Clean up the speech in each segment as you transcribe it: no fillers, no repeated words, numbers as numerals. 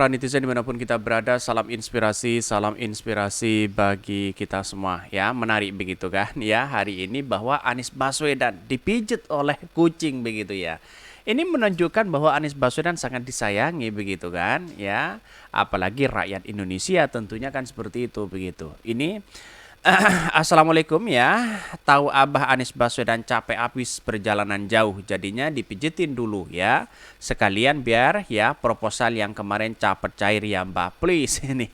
para netizen dimanapun kita berada, salam inspirasi bagi kita semua. Ya, menarik begitu kan? Ya, hari ini bahwa Anies Baswedan dipijet oleh kucing begitu ya. Ini menunjukkan bahwa Anies Baswedan sangat disayangi begitu kan? Ya, apalagi rakyat Indonesia tentunya kan seperti itu begitu. Ini Assalamualaikum ya. Tahu Abah Anies Baswedan capek habis perjalanan jauh, jadinya dipijitin dulu ya. Sekalian biar ya proposal yang kemarin caper cair ya Mbak. Please ini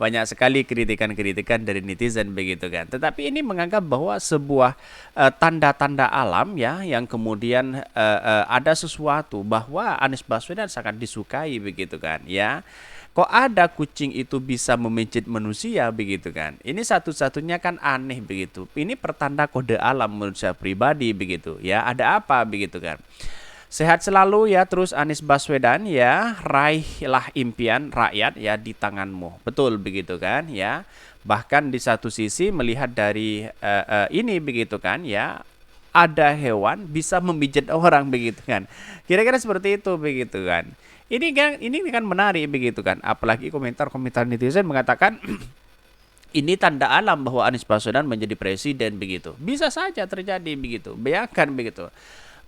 banyak sekali kritikan-kritikan dari netizen begitu kan. Tetapi ini menganggap bahwa sebuah tanda-tanda alam ya yang kemudian ada sesuatu bahwa Anies Baswedan sangat disukai begitu kan ya. Kok ada kucing itu bisa memijit manusia begitu kan? Ini satu-satunya kan aneh begitu. Ini pertanda kode alam menurut saya pribadi begitu ya. Ada apa begitu kan? Sehat selalu ya terus Anies Baswedan ya. Raihlah impian rakyat ya di tanganmu. Betul begitu kan ya. Bahkan di satu sisi melihat dari ini begitu kan ya. Ada hewan bisa memijit orang begitu kan. Kira-kira seperti itu begitu kan. Ini kan menarik begitu kan. Apalagi komentar-komentar netizen mengatakan ini tanda alam bahwa Anies Baswedan menjadi presiden begitu. Bisa saja terjadi begitu. Bayangkan begitu.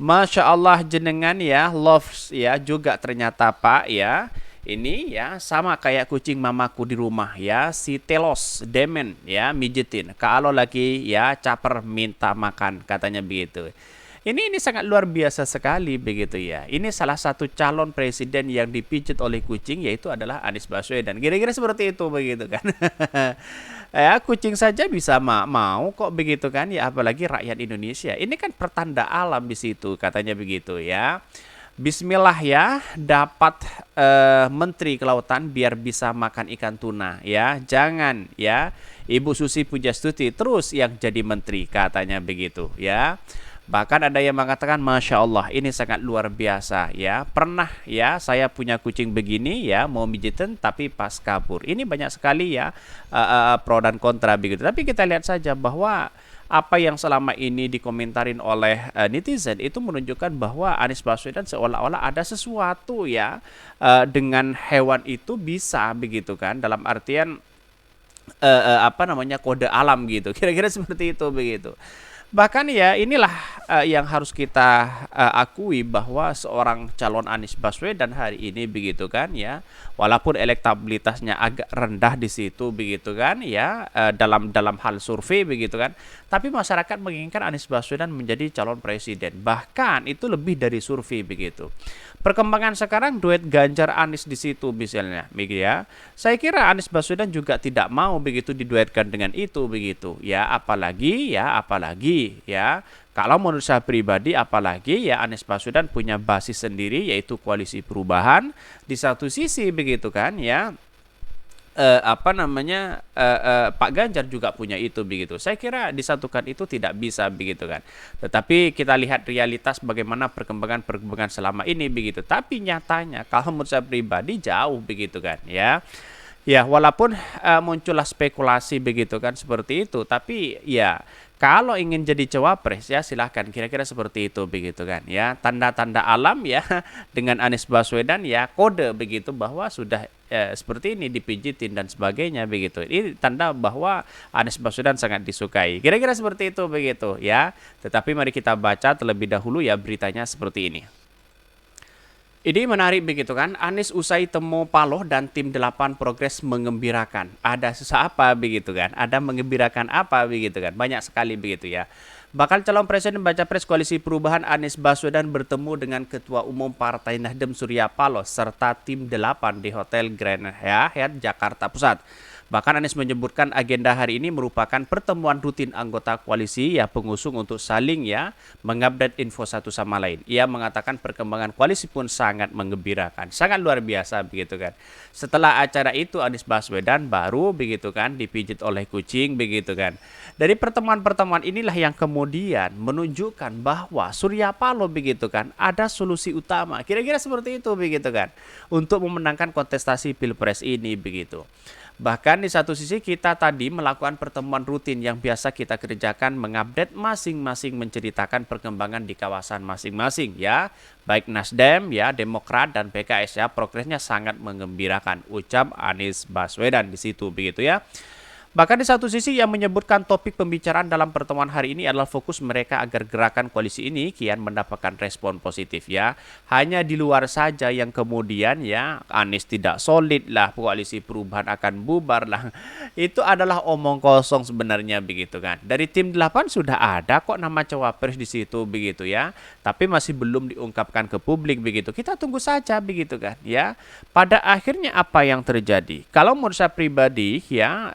Masya Allah jenengan ya, loves ya juga ternyata Pak ya. Ini ya sama kayak kucing mamaku di rumah ya, si Telos demen ya mijitin. Kalau lagi ya caper minta makan katanya begitu. Ini sangat luar biasa sekali begitu ya. Ini salah satu calon presiden yang dipijit oleh kucing yaitu adalah Anies Baswedan. Kira-kira seperti itu begitu kan. Ya, kucing saja bisa mau kok begitu kan ya apalagi rakyat Indonesia. Ini kan pertanda alam di situ katanya begitu ya. Bismillah ya, dapat menteri kelautan biar bisa makan ikan tuna ya. Jangan ya, Ibu Susi Pujastuti terus yang jadi menteri katanya begitu ya. Bahkan ada yang mengatakan Masya Allah ini sangat luar biasa ya. Pernah ya saya punya kucing begini ya mau mijitin tapi pas kabur. Ini banyak sekali ya pro dan kontra begitu. Tapi kita lihat saja bahwa apa yang selama ini dikomentarin oleh netizen itu menunjukkan bahwa Anies Baswedan seolah-olah ada sesuatu ya dengan hewan itu bisa begitu kan dalam artian apa namanya kode alam gitu. Kira-kira seperti itu begitu. Bahkan ya inilah yang harus kita akui bahwa seorang calon Anies Baswedan hari ini begitu kan ya. Walaupun elektabilitasnya agak rendah di situ begitu kan ya dalam hal survei begitu kan. Tapi masyarakat menginginkan Anies Baswedan menjadi calon presiden. Bahkan itu lebih dari survei begitu. Perkembangan sekarang duet Ganjar Anies di situ misalnya, begitu ya. Saya kira Anies Baswedan juga tidak mau begitu diduetkan dengan itu begitu. Ya, apalagi ya. Kalau menurut saya pribadi apalagi ya Anies Baswedan punya basis sendiri yaitu Koalisi Perubahan di satu sisi begitu kan ya. Pak Ganjar juga punya itu begitu. Saya kira disatukan itu tidak bisa begitu kan. Tetapi kita lihat realitas bagaimana perkembangan selama ini begitu. Tapi nyatanya kalau menurut saya pribadi jauh begitu kan ya. Ya, walaupun muncullah spekulasi begitu kan seperti itu, tapi ya kalau ingin jadi cawapres ya silahkan kira-kira seperti itu begitu kan ya. Tanda-tanda alam ya dengan Anies Baswedan ya kode begitu bahwa sudah seperti ini dipijitin dan sebagainya begitu. Ini tanda bahwa Anies Baswedan sangat disukai. Kira-kira seperti itu begitu ya. Tetapi mari kita baca terlebih dahulu ya beritanya seperti ini. Ini menarik begitu kan, Anies usai temu Paloh dan tim 8 progres mengembirakan. Ada susah apa begitu kan, ada mengembirakan apa begitu kan, banyak sekali begitu ya. Bakal calon presiden baca pres Koalisi Perubahan Anies Baswedan bertemu dengan Ketua Umum Partai Nasdem Surya Paloh serta tim 8 di Hotel Grand Hyatt Jakarta Pusat. Bahkan Anies menyebutkan agenda hari ini merupakan pertemuan rutin anggota koalisi ya pengusung untuk saling ya mengupdate info satu sama lain. Ia mengatakan perkembangan koalisi pun sangat menggembirakan, sangat luar biasa begitu kan. Setelah acara itu Anies Baswedan baru begitu kan dipijit oleh kucing begitu kan. Dari pertemuan-pertemuan inilah yang kemudian menunjukkan bahwa Surya Paloh begitu kan ada solusi utama. Kira-kira seperti itu begitu kan untuk memenangkan kontestasi Pilpres ini begitu. Bahkan di satu sisi kita tadi melakukan pertemuan rutin yang biasa kita kerjakan, mengupdate masing-masing, menceritakan perkembangan di kawasan masing-masing ya. Baik Nasdem ya, Demokrat dan PKS ya, progresnya sangat mengembirakan, ucap Anies Baswedan di situ begitu ya. Bahkan di satu sisi yang menyebutkan topik pembicaraan dalam pertemuan hari ini adalah fokus mereka agar gerakan koalisi ini kian mendapatkan respon positif ya. Hanya di luar saja yang kemudian ya Anies tidak solid lah, koalisi perubahan akan bubar lah. Itu adalah omong kosong sebenarnya begitu kan. Dari tim 8 sudah ada kok nama cawapres di situ begitu ya. Tapi masih belum diungkapkan ke publik begitu. Kita tunggu saja begitu kan ya. Pada akhirnya apa yang terjadi? Kalau menurut saya pribadi ya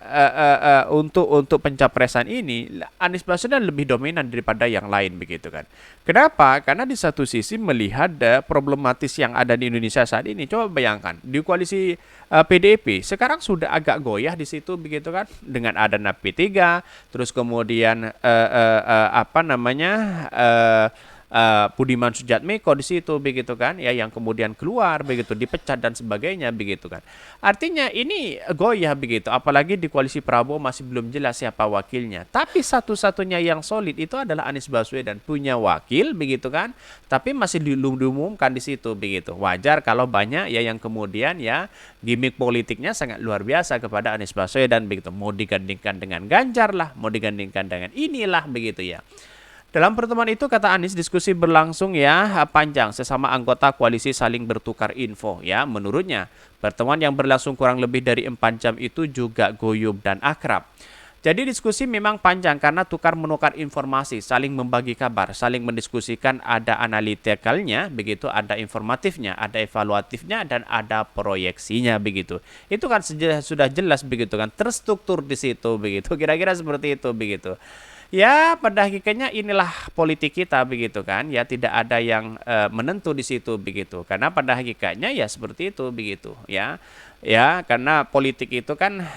untuk pencapresan ini Anies Baswedan lebih dominan daripada yang lain begitu kan. Kenapa? Karena di satu sisi melihat problematis yang ada di Indonesia saat ini. Coba bayangkan di koalisi PDIP sekarang sudah agak goyah di situ begitu kan dengan adanya P3 terus kemudian apa namanya Budiman Sujatmiko di situ begitu kan ya yang kemudian keluar begitu dipecat dan sebagainya begitu kan. Artinya ini goyah begitu apalagi di koalisi Prabowo masih belum jelas siapa wakilnya. Tapi satu-satunya yang solid itu adalah Anies Baswedan punya wakil begitu kan. Tapi masih diumumkan di situ begitu. Wajar kalau banyak ya yang kemudian ya gimmick politiknya sangat luar biasa kepada Anies Baswedan begitu. Mau digandingkan dengan Ganjar lah, mau digandingkan dengan inilah begitu ya. Dalam pertemuan itu kata Anies diskusi berlangsung ya panjang sesama anggota koalisi saling bertukar info ya menurutnya. Pertemuan yang berlangsung kurang lebih dari 4 jam itu juga guyup dan akrab. Jadi diskusi memang panjang karena tukar menukar informasi, saling membagi kabar, saling mendiskusikan ada analitikalnya, begitu ada informatifnya, ada evaluatifnya dan ada proyeksinya begitu. Itu kan sudah jelas begitu kan, terstruktur di situ begitu. Kira-kira seperti itu begitu. Ya, pada hakikatnya inilah politik kita begitu kan. Ya, tidak ada yang menentu di situ begitu. Karena pada hakikatnya ya seperti itu begitu ya. Ya, karena politik itu kan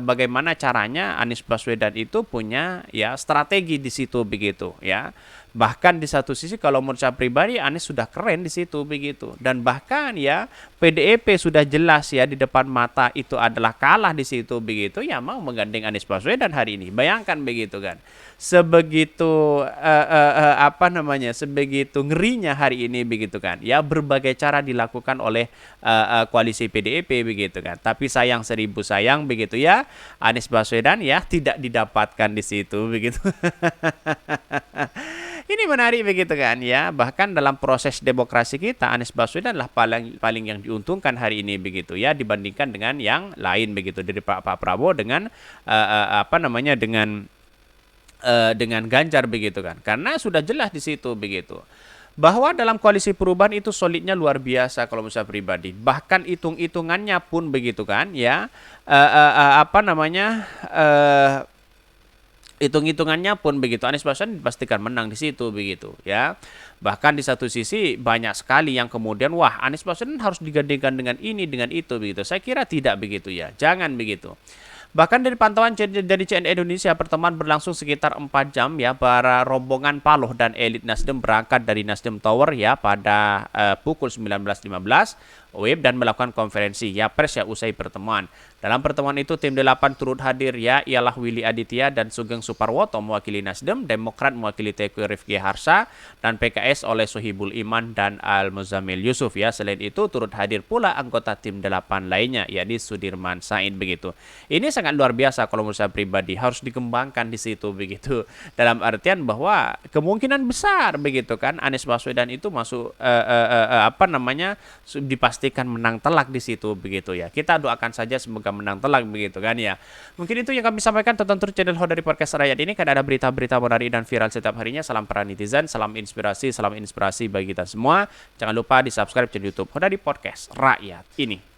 bagaimana caranya Anies Baswedan itu punya ya strategi di situ begitu ya. Bahkan di satu sisi kalau menurut saya pribadi Anies sudah keren di situ begitu. Dan bahkan ya PDIP sudah jelas ya di depan mata itu adalah kalah di situ begitu ya mau menggandeng Anies Baswedan hari ini. Bayangkan begitu kan. Sebegitu apa namanya? Sebegitu ngerinya hari ini begitu kan. Ya berbagai cara dilakukan oleh koalisi PDIP begitu kan. Tapi sayang seribu sayang begitu ya. Anies Baswedan ya tidak didapatkan di situ begitu. Ini menarik begitu kan ya. Bahkan dalam proses demokrasi kita Anies Baswedan lah paling yang diuntungkan hari ini begitu ya dibandingkan dengan yang lain begitu dari Pak Prabowo dengan apa namanya dengan Ganjar begitu kan. Karena sudah jelas di situ begitu. Bahwa dalam koalisi perubahan itu solidnya luar biasa kalau menurut saya pribadi. Bahkan hitung-hitungannya pun begitu kan ya. Apa namanya hitung-hitungannya pun begitu Anies Baswedan dipastikan menang di situ begitu ya. Bahkan di satu sisi banyak sekali yang kemudian wah Anies Baswedan harus digandingkan dengan ini dengan itu begitu. Saya kira tidak begitu ya. Jangan begitu. Bahkan dari pantauan dari CNN Indonesia, pertemuan berlangsung sekitar 4 jam ya. Para rombongan Paloh dan elit Nasdem berangkat dari Nasdem Tower ya pada pukul 19.15 WIB dan melakukan konferensi ya pers ya usai pertemuan. Dalam pertemuan itu tim 8 turut hadir ya ialah Willy Aditya dan Sugeng Suparwoto mewakili Nasdem, Demokrat mewakili Teguh Rifki Harsha dan PKS oleh Sohibul Iman dan Al Muzammil Yusuf ya. Selain itu turut hadir pula anggota tim 8 lainnya yakni Sudirman Said begitu. Ini sangat luar biasa kalau menurut saya pribadi harus dikembangkan di situ begitu. Dalam artian bahwa kemungkinan besar begitu kan Anies Baswedan itu masuk apa namanya dipastikan menang telak di situ begitu ya. Kita doakan saja semoga menang telak begitu kan ya. Mungkin itu yang kami sampaikan tonton terus channel Ho dari Podcast Rakyat ini kan ada berita-berita menarik dan viral setiap harinya. Salam para netizen, salam inspirasi bagi kita semua. Jangan lupa di subscribe channel YouTube Ho dari Podcast Rakyat ini.